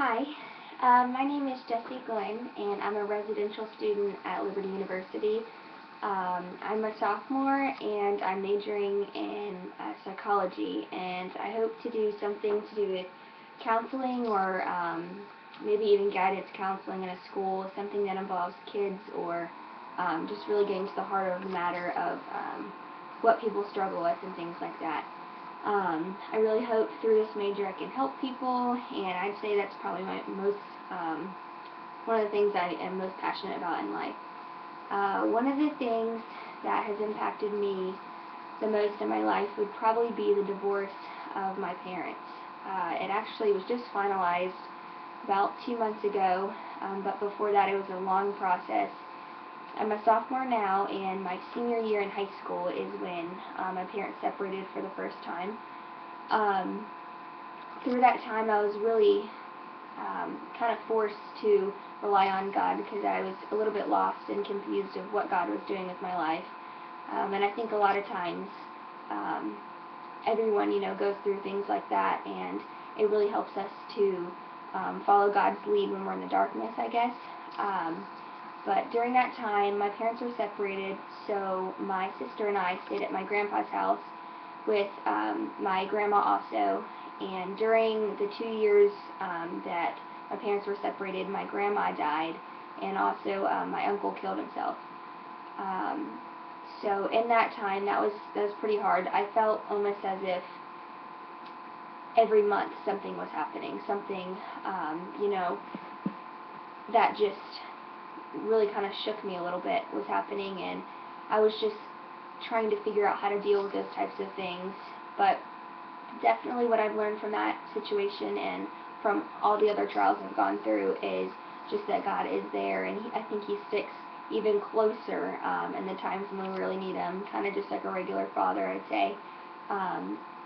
Hi, my name is Jessie Glenn, and I'm a residential student at Liberty University. I'm a sophomore, and I'm majoring in psychology, and I hope to do something to do with counseling or maybe even guidance counseling in a school, something that involves kids or just really getting to the heart of the matter of what people struggle with and things like that. I really hope through this major I can help people, and I'd say that's probably my one of the things I am most passionate about in life. One of the things that has impacted me the most in my life would probably be the divorce of my parents. It actually was just finalized about 2 months ago, but before that it was a long process. I'm a sophomore now, and my senior year in high school is when my parents separated for the first time. Um, Through that time, I was really kind of forced to rely on God because I was a little bit lost and confused of what God was doing with my life. And I think a lot of times um, everyone, goes through things like that, and it really helps us to follow God's lead when we're in the darkness, I guess. But during that time, my parents were separated, so my sister and I stayed at my grandpa's house with my grandma also. And during the 2 years that my parents were separated, my grandma died, and also my uncle killed himself. Um, so in that time, that was pretty hard. I felt almost as if every month something was happening, something that just really kind of shook me a little bit was happening, and I was just trying to figure out how to deal with those types of things. But definitely what I've learned from that situation and from all the other trials I've gone through is just that God is there, and I think He sticks even closer in the times when we really need Him, kind of just like a regular father, I'd say.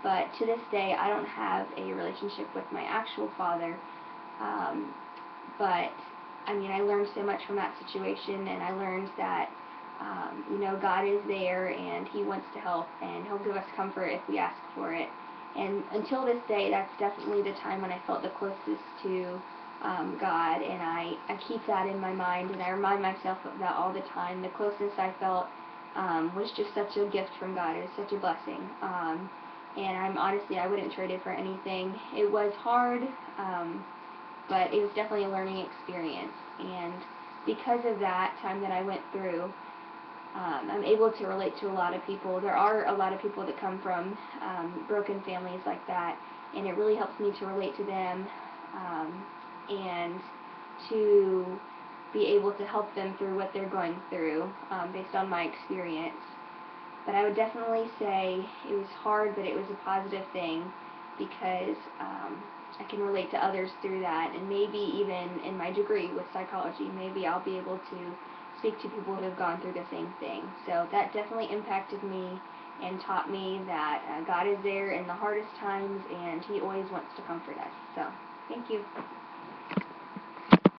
But to this day, I don't have a relationship with my actual father, but I mean, I learned so much from that situation, and I learned that God is there, and He wants to help, and He'll give us comfort if we ask for it. And until this day, that's definitely the time when I felt the closest to God, and I keep that in my mind, and I remind myself of that all the time. The closeness I felt was just such a gift from God. It was such a blessing. And I wouldn't trade it for anything. It was hard, but it was definitely a learning experience. And because of that time that I went through, I'm able to relate to a lot of people. There are a lot of people that come from broken families like that, and it really helps me to relate to them and to be able to help them through what they're going through based on my experience. But I would definitely say it was hard, but it was a positive thing because I can relate to others through that, and maybe even in my degree with psychology, maybe I'll be able to speak to people who have gone through the same thing. So that definitely impacted me and taught me that God is there in the hardest times, and He always wants to comfort us. So, thank you.